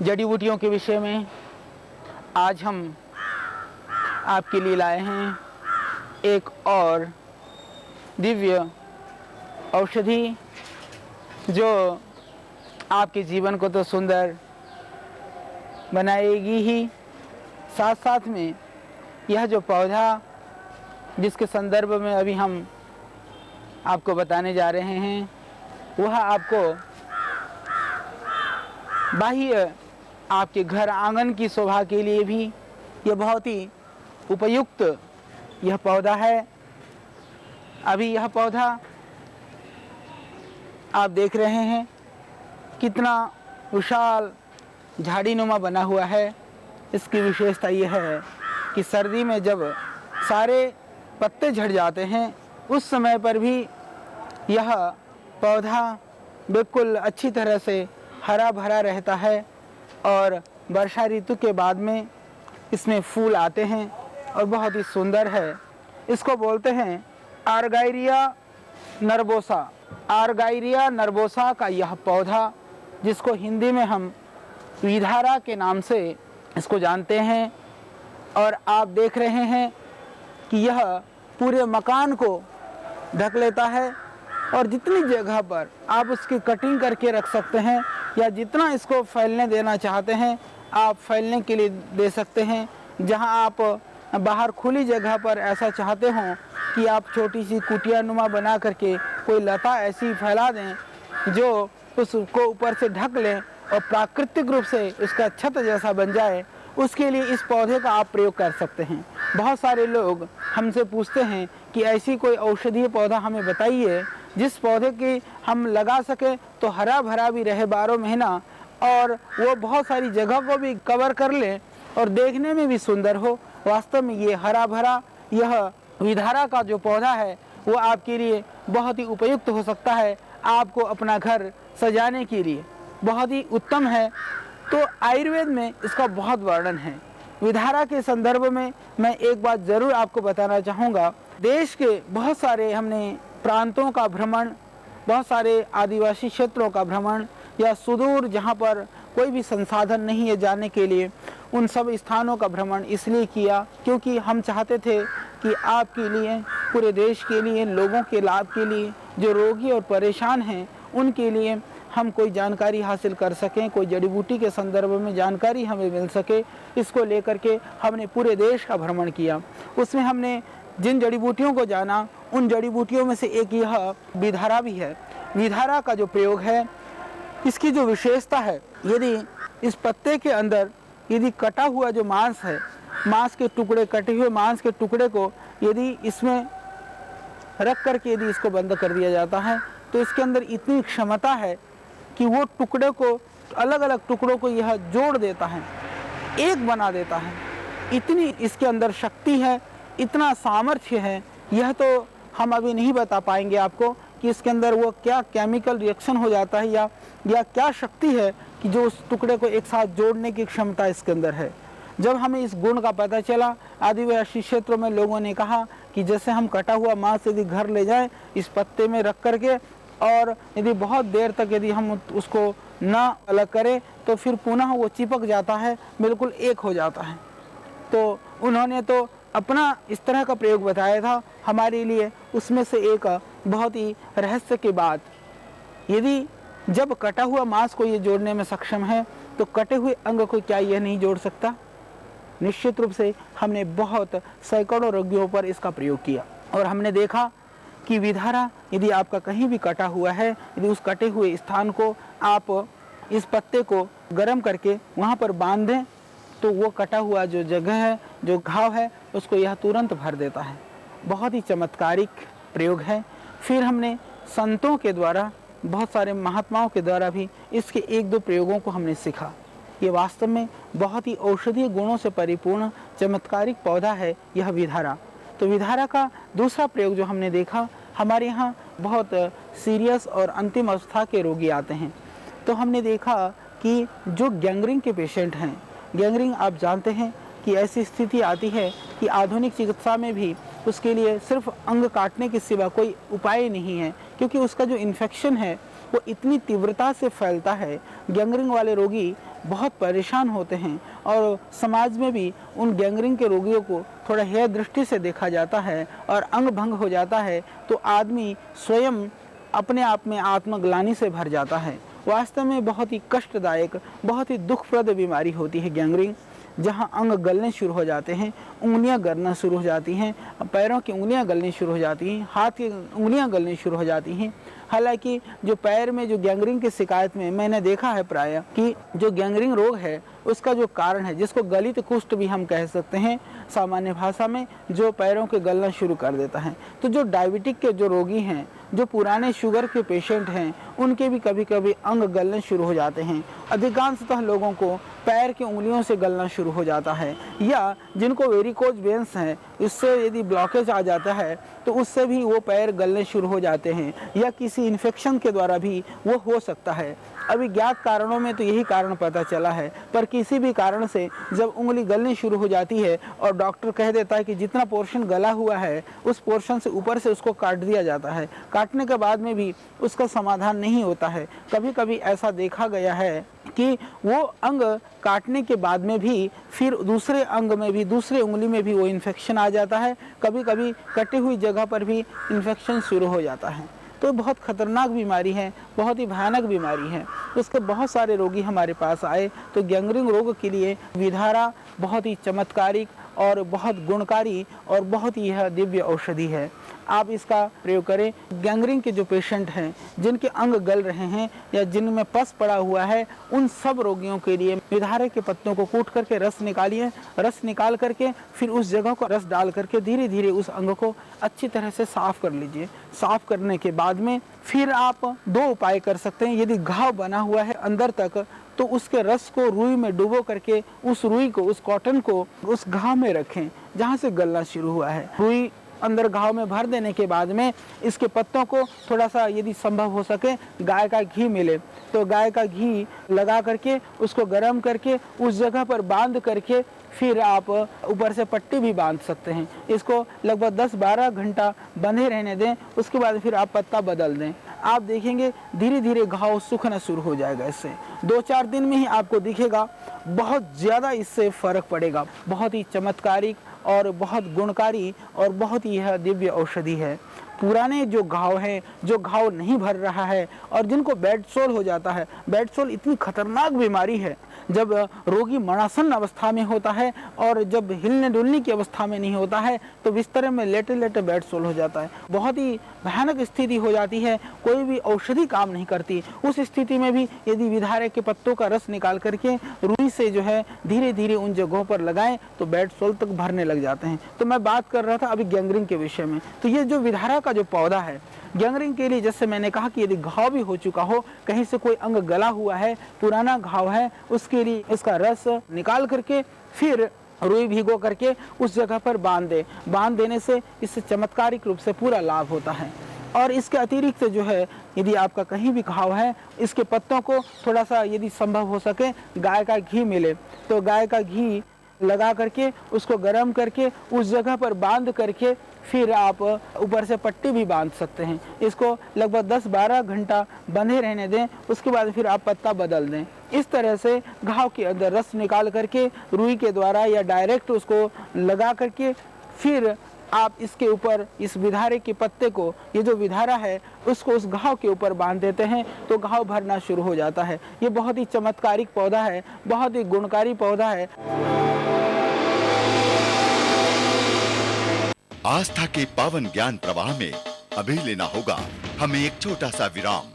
जड़ी बूटियों के विषय में आज हम आपके लिए लाए हैं एक और दिव्य औषधि जो आपके जीवन को तो सुंदर बनाएगी ही, साथ साथ में यह जो पौधा जिसके संदर्भ में अभी हम आपको बताने जा रहे हैं वह आपको बाह्य आपके घर आंगन की शोभा के लिए भी यह बहुत ही उपयुक्त यह पौधा है। अभी यह पौधा आप देख रहे हैं कितना विशाल झाड़ीनुमा बना हुआ है। इसकी विशेषता यह है कि सर्दी में जब सारे पत्ते झड़ जाते हैं उस समय पर भी यह पौधा बिल्कुल अच्छी तरह से हरा भरा रहता है और वर्षा ऋतु के बाद में इसमें फूल आते हैं और बहुत ही सुंदर है। इसको बोलते हैं आर्गाइरिया नर्बोसा। आर्गाइरिया नर्बोसा का यह पौधा, जिसको हिंदी में हम विधारा के नाम से इसको जानते हैं, और आप देख रहे हैं कि यह पूरे मकान को ढक लेता है और जितनी जगह पर आप उसकी कटिंग करके रख सकते हैं या जितना इसको फैलने देना चाहते हैं आप फैलने के लिए दे सकते हैं। जहां आप बाहर खुली जगह पर ऐसा चाहते हों कि आप छोटी सी कुटिया नुमा बना करके कोई लता ऐसी फैला दें जो उसको ऊपर से ढक लें और प्राकृतिक रूप से उसका छत जैसा बन जाए, उसके लिए इस पौधे का आप प्रयोग कर सकते हैं। बहुत सारे लोग हमसे पूछते हैं कि ऐसी कोई औषधीय पौधा हमें बताइए जिस पौधे की हम लगा सके तो हरा भरा भी रहे 12 महीना और वो बहुत सारी जगह को भी कवर कर ले और देखने में भी सुंदर हो। वास्तव में ये हरा भरा यह विधारा का जो पौधा है वो आपके लिए बहुत ही उपयुक्त हो सकता है। आपको अपना घर सजाने के लिए बहुत ही उत्तम है। तो आयुर्वेद में इसका बहुत वर्णन है। विधारा के संदर्भ में मैं एक बात ज़रूर आपको बताना चाहूँगा। देश के बहुत सारे हमने प्रांतों का भ्रमण, बहुत सारे आदिवासी क्षेत्रों का भ्रमण या सुदूर जहाँ पर कोई भी संसाधन नहीं है जाने के लिए, उन सब स्थानों का भ्रमण इसलिए किया क्योंकि हम चाहते थे कि आपके लिए, पूरे देश के लिए, लोगों के लाभ के लिए, जो रोगी और परेशान हैं उनके लिए हम कोई जानकारी हासिल कर सकें, कोई जड़ी बूटी के संदर्भ में जानकारी हमें मिल सके। इसको लेकर के हमने पूरे देश का भ्रमण किया। उसमें हमने जिन जड़ी बूटियों को जाना उन जड़ी बूटियों में से एक यह विधारा भी है। विधारा का जो प्रयोग है, इसकी जो विशेषता है, यदि इस पत्ते के अंदर यदि कटा हुआ जो मांस है, मांस के टुकड़े, कटे हुए मांस के टुकड़े को यदि इसमें रख करके यदि इसको बंद कर दिया जाता है तो इसके अंदर इतनी क्षमता है कि वो टुकड़े को, अलग अलग टुकड़ों को यह जोड़ देता है, एक बना देता है। इतनी इसके अंदर शक्ति है, इतना सामर्थ्य है। यह तो हम अभी नहीं बता पाएंगे आपको कि इसके अंदर वो क्या केमिकल रिएक्शन हो जाता है या क्या शक्ति है कि जो उस टुकड़े को एक साथ जोड़ने की क्षमता इसके अंदर है। जब हमें इस गुण का पता चला, आदिवासी क्षेत्रों में लोगों ने कहा कि जैसे हम कटा हुआ मांस यदि घर ले जाएं इस पत्ते में रख करके और यदि बहुत देर तक यदि हम उसको ना अलग करें तो फिर पुनः वो चिपक जाता है, बिल्कुल एक हो जाता है। तो उन्होंने तो अपना इस तरह का प्रयोग बताया था हमारे लिए। उसमें से एक बहुत ही रहस्य की बात, यदि जब कटा हुआ मांस को ये जोड़ने में सक्षम है तो कटे हुए अंग को क्या यह नहीं जोड़ सकता? निश्चित रूप से हमने बहुत सैकड़ों रोगियों पर इसका प्रयोग किया और हमने देखा कि विधारा यदि आपका कहीं भी कटा हुआ है, यदि उस कटे हुए स्थान को आप इस पत्ते को गर्म करके वहाँ पर बांध दें तो वो कटा हुआ जो जगह है, जो घाव है, उसको यह तुरंत भर देता है। बहुत ही चमत्कारिक प्रयोग है। फिर हमने संतों के द्वारा, बहुत सारे महात्माओं के द्वारा भी इसके 1-2 प्रयोगों को हमने सीखा। ये वास्तव में बहुत ही औषधीय गुणों से परिपूर्ण चमत्कारिक पौधा है यह विधारा। तो विधारा का दूसरा प्रयोग जो हमने देखा, हमारे यहाँ बहुत सीरियस और अंतिम अवस्था के रोगी आते हैं। तो हमने देखा कि जो गैंग्रीन के पेशेंट हैं, गैंग्रीन आप जानते हैं कि ऐसी स्थिति आती है कि आधुनिक चिकित्सा में भी उसके लिए सिर्फ अंग काटने के सिवा कोई उपाय नहीं है, क्योंकि उसका जो इन्फेक्शन है वो इतनी तीव्रता से फैलता है। गैंग्रीन वाले रोगी बहुत परेशान होते हैं और समाज में भी उन गैंग्रीन के रोगियों को थोड़ा हेय दृष्टि से देखा जाता है और अंग भंग हो जाता है तो आदमी स्वयं अपने आप में आत्मग्लानि से भर जाता है। वास्तव में बहुत ही कष्टदायक, बहुत ही दुखप्रद बीमारी होती है गैंग्रीन, जहां अंग गलने शुरू हो जाते हैं, उंगलियां गलना शुरू हो जाती हैं, पैरों की उंगलियां गलनी शुरू हो जाती हैं, हाथ की उंगलियां गलनी शुरू हो जाती हैं। हालांकि जो पैर में जो गैंग्रीन की शिकायत में मैंने देखा है प्राय कि जो गैंग्रीन रोग है उसका जो कारण है, जिसको गलित कुष्ठ भी हम कह सकते हैं सामान्य भाषा में, जो पैरों के गलना शुरू कर देता है। तो जो डायबिटिक के जो रोगी हैं, जो पुराने शुगर के पेशेंट हैं, उनके भी कभी कभी अंग गलने शुरू हो जाते हैं। अधिकांशतः लोगों को पैर की उंगलियों से गलना शुरू हो जाता है, या जिनको वेरिकोज वेन्स हैं उससे यदि ब्लॉकेज आ जाता है तो उससे भी वो पैर गलने शुरू हो जाते हैं, या किसी इन्फेक्शन के द्वारा भी वो हो सकता है। अभी ज्ञात कारणों में तो यही कारण पता चला है, पर किसी भी कारण से जब उंगली गलनी शुरू हो जाती है और डॉक्टर कह देता है कि जितना पोर्शन गला हुआ है उस पोर्शन से ऊपर से उसको काट दिया जाता है, काटने के बाद में भी उसका समाधान नहीं होता है। कभी कभी ऐसा देखा गया है कि वो अंग काटने के बाद में भी फिर दूसरे अंग में भी, दूसरे उंगली में भी वो इन्फेक्शन आ जाता है, कभी कभी कटी हुई जगह पर भी इन्फेक्शन शुरू हो जाता है। तो बहुत खतरनाक बीमारी है, बहुत ही भयानक बीमारी है। उसके बहुत सारे रोगी हमारे पास आए तो गैंग्रीन रोग के लिए विधारा बहुत ही चमत्कारिक और बहुत गुणकारी और बहुत ही यह दिव्य औषधि है। आप इसका प्रयोग करें। गैंग्रीन के जो पेशेंट हैं, जिनके अंग गल रहे हैं या जिनमें पस पड़ा हुआ है, उन सब रोगियों के लिए विधारे के पत्तों को कूट करके रस निकालिए। रस निकाल करके फिर उस जगह को रस डाल करके धीरे धीरे उस अंग को अच्छी तरह से साफ कर लीजिए। साफ करने के बाद में फिर आप दो उपाय कर सकते हैं। यदि घाव बना हुआ है अंदर तक तो उसके रस को रुई में डुबो करके उस रुई को, उस कॉटन को उस घाव में रखें जहाँ से गलना शुरू हुआ है। रुई अंदर घाव में भर देने के बाद में इसके पत्तों को थोड़ा सा यदि संभव हो सके गाय का घी मिले तो गाय का घी लगा करके उसको गर्म करके उस जगह पर बांध करके फिर आप ऊपर से पट्टी भी बांध सकते हैं। इसको लगभग 10-12 घंटा बंधे रहने दें, उसके बाद फिर आप पत्ता बदल दें। आप देखेंगे धीरे धीरे घाव सूखना शुरू हो जाएगा। इससे 2-4 दिन में ही आपको दिखेगा, बहुत ज़्यादा इससे फर्क पड़ेगा। बहुत ही चमत्कारिक और बहुत गुणकारी और बहुत ही यह दिव्य औषधि है। पुराने जो घाव हैं, जो घाव नहीं भर रहा है और जिनको बेड सोल हो जाता है, बेड सोल इतनी खतरनाक बीमारी है जब रोगी मरणासन अवस्था में होता है और जब हिलने डुलने की अवस्था में नहीं होता है तो बिस्तर में लेटे लेटे बेड सोल हो जाता है। बहुत ही भयानक स्थिति हो जाती है, कोई भी औषधि काम नहीं करती। उस स्थिति में भी यदि विधारे के पत्तों का रस निकाल करके रुई से जो है धीरे धीरे उन जगहों पर लगाएं तो बेड सोल तक भरने लग जाते हैं। तो मैं बात कर रहा था अभी गैंग्रीन के विषय में। तो ये जो विधारा का जो पौधा है गैंग्रीन के लिए, जैसे मैंने कहा कि यदि घाव भी हो चुका हो, कहीं से कोई अंग गला हुआ है, पुराना घाव है, उसके लिए इसका रस निकाल करके फिर रुई भिगो करके उस जगह पर बांध दे। बांध देने से इससे चमत्कारिक रूप से पूरा लाभ होता है। और इसके अतिरिक्त जो है यदि आपका कहीं भी घाव है, इसके पत्तों को थोड़ा सा यदि संभव हो सके गाय का घी मिले तो गाय का घी लगा करके उसको गर्म करके उस जगह पर बांध करके फिर आप ऊपर से पट्टी भी बांध सकते हैं। इसको लगभग 10-12 घंटा बंधे रहने दें, उसके बाद फिर आप पत्ता बदल दें। इस तरह से घाव के अंदर रस निकाल करके रुई के द्वारा या डायरेक्ट उसको लगा करके फिर आप इसके ऊपर इस विधारे के पत्ते को, ये जो विधारा है उसको उस घाव के ऊपर बांध देते हैं तो घाव भरना शुरू हो जाता है। ये बहुत ही चमत्कारिक पौधा है, बहुत ही गुणकारी पौधा है। आस्था के पावन ज्ञान प्रवाह में अभी लेना होगा हमें एक छोटा सा विराम।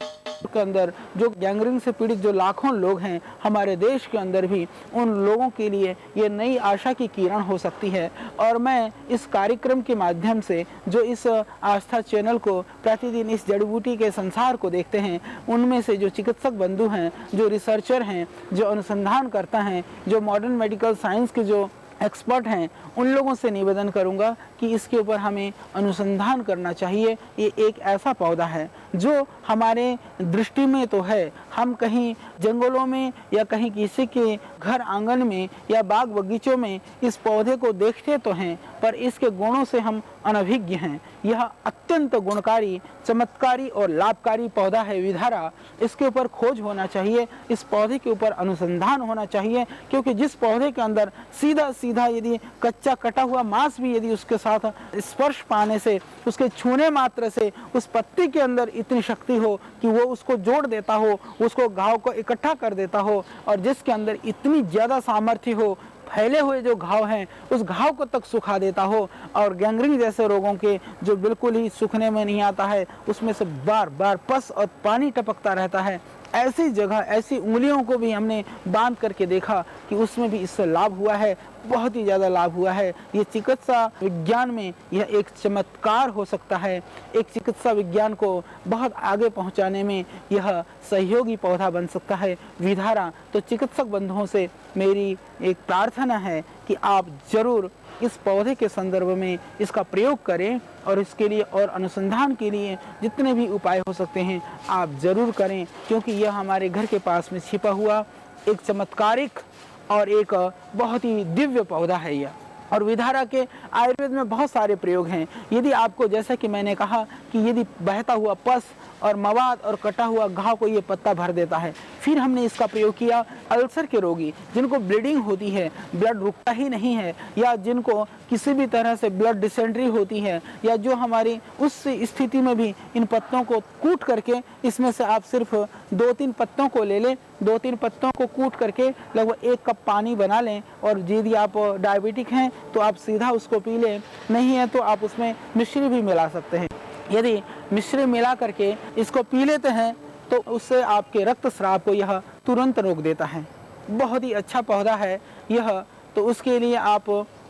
के अंदर जो गैंग्रीन से पीड़ित जो लाखों लोग हैं हमारे देश के अंदर भी, उन लोगों के लिए ये नई आशा की किरण हो सकती है। और मैं इस कार्यक्रम के माध्यम से जो इस आस्था चैनल को प्रतिदिन इस जड़ी बूटी के संसार को देखते हैं, उनमें से जो चिकित्सक बंधु हैं, जो रिसर्चर हैं, जो अनुसंधान करता हैं, जो मॉडर्न मेडिकल साइंस के जो एक्सपर्ट हैं, उन लोगों से निवेदन करूंगा कि इसके ऊपर हमें अनुसंधान करना चाहिए। ये एक ऐसा पौधा है जो हमारे दृष्टि में तो है, हम कहीं जंगलों में या कहीं किसी के घर आंगन में या बाग बगीचों में इस पौधे को देखते तो हैं, पर इसके गुणों से हम अनभिज्ञ हैं। यह अत्यंत गुणकारी, चमत्कारी और लाभकारी पौधा है विधारा। इसके ऊपर खोज होना चाहिए, इस पौधे के ऊपर अनुसंधान होना चाहिए, क्योंकि जिस पौधे के अंदर सीधा सीधा यदि कच्चा कटा हुआ मांस भी यदि उसके साथ स्पर्श पाने से, उसके छूने मात्र से उस पत्ती के अंदर इतनी शक्ति हो कि वो उसको जोड़ देता हो, उसको घाव को इकट्ठा कर देता हो, और जिसके अंदर इतनी ज़्यादा सामर्थ्य हो, फैले हुए जो घाव हैं उस घाव को तक सुखा देता हो, और गैंग्रीन जैसे रोगों के जो बिल्कुल ही सूखने में नहीं आता है उसमें से बार बार पस और पानी टपकता रहता है, ऐसी जगह, ऐसी उंगलियों को भी हमने बांध करके देखा कि उसमें भी इससे लाभ हुआ है, बहुत ही ज़्यादा लाभ हुआ है। ये चिकित्सा विज्ञान में यह एक चमत्कार हो सकता है। एक चिकित्सा विज्ञान को बहुत आगे पहुंचाने में यह सहयोगी पौधा बन सकता है विधारा। तो चिकित्सक बंधुओं से मेरी एक प्रार्थना है कि आप जरूर इस पौधे के संदर्भ में इसका प्रयोग करें, और इसके लिए और अनुसंधान के लिए जितने भी उपाय हो सकते हैं आप ज़रूर करें, क्योंकि यह हमारे घर के पास में छिपा हुआ एक चमत्कारिक और एक बहुत ही दिव्य पौधा है यह। और विधारा के आयुर्वेद में बहुत सारे प्रयोग हैं। यदि आपको, जैसा कि मैंने कहा कि यदि बहता हुआ पस और मवाद और कटा हुआ घाव को ये पत्ता भर देता है, फिर हमने इसका प्रयोग किया अल्सर के रोगी जिनको ब्लीडिंग होती है, ब्लड रुकता ही नहीं है, या जिनको किसी भी तरह से ब्लड डिसेंट्री होती है, या जो हमारी उस स्थिति में भी इन पत्तों को कूट करके, इसमें से आप सिर्फ 2-3 पत्तों को ले लें, 2-3 पत्तों को कूट करके लगभग 1 कप पानी बना लें, और यदि आप डायबिटिक हैं तो आप सीधा उसको पी लें, नहीं है तो आप उसमें मिश्री भी मिला सकते हैं। यदि मिश्री मिला करके इसको पी लेते हैं तो उससे आपके रक्तस्राव को यह तुरंत रोक देता है। बहुत ही अच्छा पौधा है यह, तो उसके लिए आप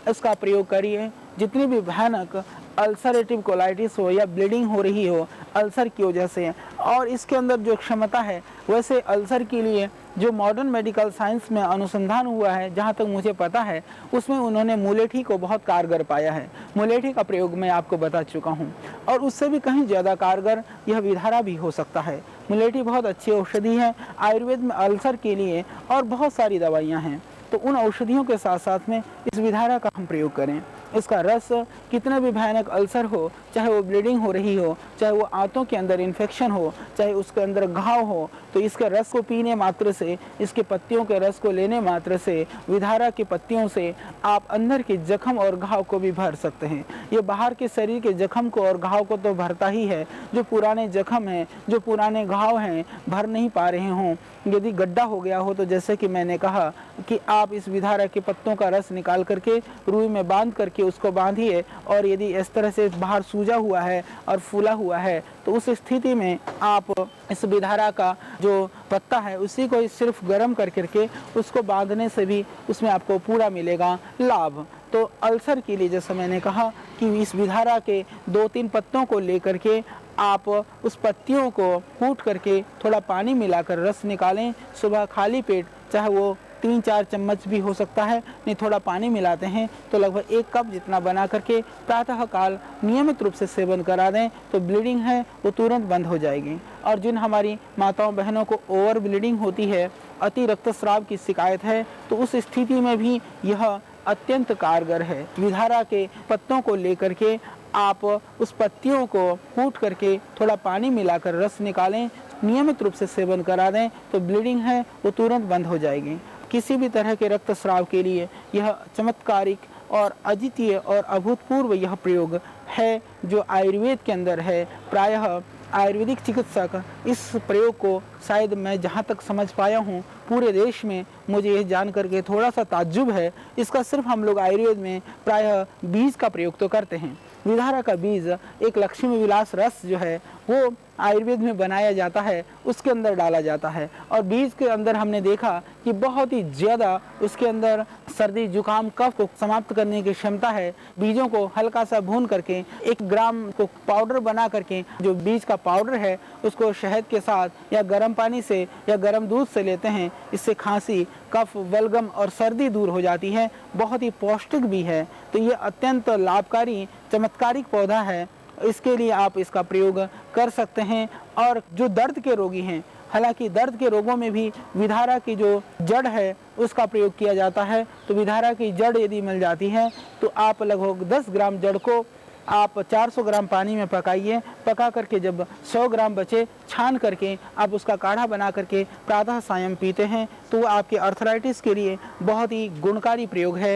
इसका प्रयोग करिए। जितनी भी भयानक अल्सरेटिव कोलाइटिस हो या ब्लीडिंग हो रही हो अल्सर की वजह से, और इसके अंदर जो क्षमता है, वैसे अल्सर के लिए जो मॉडर्न मेडिकल साइंस में अनुसंधान हुआ है, जहाँ तक मुझे पता है, उसमें उन्होंने मुलेठी को बहुत कारगर पाया है। मुलेठी का प्रयोग मैं आपको बता चुका हूँ, और उससे भी कहीं ज़्यादा कारगर यह विधारा भी हो सकता है। मुलेठी बहुत अच्छी औषधि है आयुर्वेद में अल्सर के लिए, और बहुत सारी दवाइयाँ हैं, तो उन औषधियों के साथ साथ में इस विधारा का हम प्रयोग करें। इसका रस कितना भी भयानक अल्सर हो, चाहे वो ब्लीडिंग हो रही हो, चाहे वो आंतों के अंदर इन्फेक्शन हो, चाहे उसके अंदर घाव हो, तो इसके रस को पीने मात्र से, इसके पत्तियों के रस को लेने मात्र से, विधारा की पत्तियों से आप अंदर के जख्म और घाव को भी भर सकते हैं। ये बाहर के शरीर के जख्म को और घाव को तो भरता ही है, जो पुराने जख्म हैं, जो पुराने घाव हैं, भर नहीं पा रहे हों, यदि गड्ढा हो गया हो, तो जैसे कि मैंने कहा कि आप इस विधारा के पत्तों का रस निकाल करके रुई में बांध करके उसको बांधिए, और यदि इस तरह से बाहर सूजा हुआ है और फूला हुआ है, तो उस स्थिति में आप इस विधारा का जो पत्ता है उसी को सिर्फ गर्म कर करके उसको बांधने से भी उसमें आपको पूरा मिलेगा लाभ। तो अल्सर के लिए जैसा मैंने कहा कि इस विधारा के 2-3 पत्तों को लेकर के आप उस पत्तियों को कूट करके थोड़ा पानी मिलाकर रस निकालें, सुबह खाली पेट, चाहे वो 3-4 चम्मच भी हो सकता है, नहीं थोड़ा पानी मिलाते हैं तो लगभग 1 कप जितना बना करके प्रातः काल नियमित रूप से सेवन करा दें, तो ब्लीडिंग है वो तुरंत बंद हो जाएगी। और जिन हमारी माताओं बहनों को ओवर ब्लीडिंग होती है, अति रक्तस्राव की शिकायत है, तो उस स्थिति में भी यह अत्यंत कारगर है। विधारा के पत्तों को लेकर के आप उस पत्तियों को कूट करके थोड़ा पानी मिलाकर रस निकालें, नियमित रूप से सेवन करा दें, तो ब्लीडिंग है वो तुरंत बंद हो जाएगी। किसी भी तरह के रक्तस्राव के लिए यह चमत्कारिक और अद्वितीय और अभूतपूर्व यह प्रयोग है जो आयुर्वेद के अंदर है। प्रायः आयुर्वेदिक चिकित्सक इस प्रयोग को, शायद मैं जहाँ तक समझ पाया हूँ, पूरे देश में मुझे यह जान करके थोड़ा सा ताज्जुब है। इसका सिर्फ हम लोग आयुर्वेद में प्रायः बीज का प्रयोग तो करते हैं। विधारा का बीज एक लक्ष्मी विलास रस जो है वो आयुर्वेद में बनाया जाता है, उसके अंदर डाला जाता है, और बीज के अंदर हमने देखा कि बहुत ही ज़्यादा उसके अंदर सर्दी जुकाम कफ को समाप्त करने की क्षमता है। बीजों को हल्का सा भून करके 1 ग्राम को पाउडर बना करके, जो बीज का पाउडर है उसको शहद के साथ या गर्म पानी से या गर्म दूध से लेते हैं। इससे खांसी, कफ, बलगम और सर्दी दूर हो जाती है। बहुत ही पौष्टिक भी है। तो ये अत्यंत लाभकारी चमत्कारिक पौधा है। इसके लिए आप इसका प्रयोग कर सकते हैं। और जो दर्द के रोगी हैं, हालांकि दर्द के रोगों में भी विधारा की जो जड़ है उसका प्रयोग किया जाता है। तो विधारा की जड़ यदि मिल जाती है तो आप लगभग 10 ग्राम जड़ को आप 400 ग्राम पानी में पकाइए। पका करके जब 100 ग्राम बचे, छान करके आप उसका काढ़ा बना करके प्रातः सायं पीते हैं तो वो आपके अर्थराइटिस के लिए बहुत ही गुणकारी प्रयोग है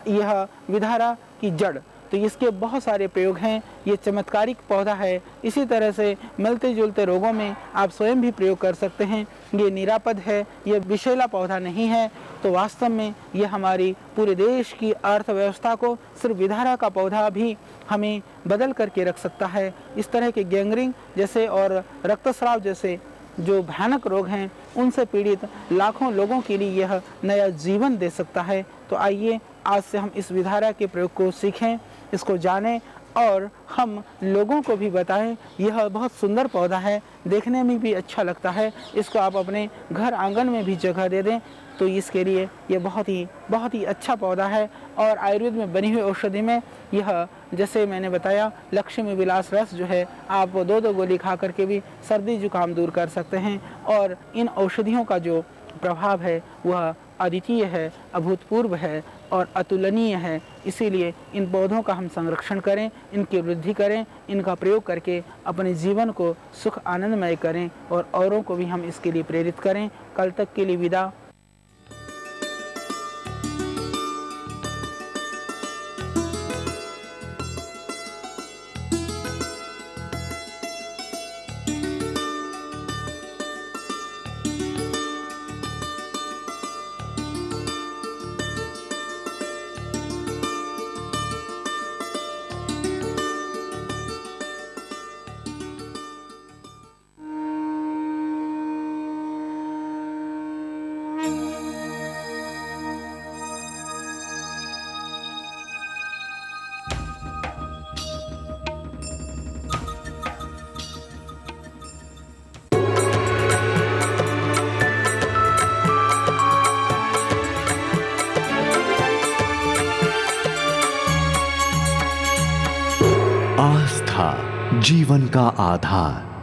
यह विधारा की जड़। तो इसके बहुत सारे प्रयोग हैं, ये चमत्कारिक पौधा है। इसी तरह से मिलते जुलते रोगों में आप स्वयं भी प्रयोग कर सकते हैं। ये निरापद है, ये विषैला पौधा नहीं है। तो वास्तव में ये हमारी पूरे देश की अर्थव्यवस्था को, सिर्फ विधारा का पौधा भी हमें बदल करके रख सकता है। इस तरह के गैंग्रीन जैसे और रक्तस्राव जैसे जो भयानक रोग हैं उनसे पीड़ित लाखों लोगों के लिए यह नया जीवन दे सकता है। तो आइए आज से हम इस विधारा के प्रयोग को सीखें, इसको जानें और हम लोगों को भी बताएं। यह बहुत सुंदर पौधा है, देखने में भी अच्छा लगता है। इसको आप अपने घर आंगन में भी जगह दे दें तो इसके लिए यह बहुत ही अच्छा पौधा है। और आयुर्वेद में बनी हुई औषधि में यह, जैसे मैंने बताया, लक्ष्मी विलास रस जो है आप 2-2 गोली खा करके भी सर्दी जुकाम दूर कर सकते हैं। और इन औषधियों का जो प्रभाव है वह अद्वितीय है, अभूतपूर्व है और अतुलनीय है। इसीलिए इन पौधों का हम संरक्षण करें, इनकी वृद्धि करें, इनका प्रयोग करके अपने जीवन को सुख आनंदमय करें और औरों को भी हम इसके लिए प्रेरित करें। कल तक के लिए विदा। आस्था जीवन का आधार।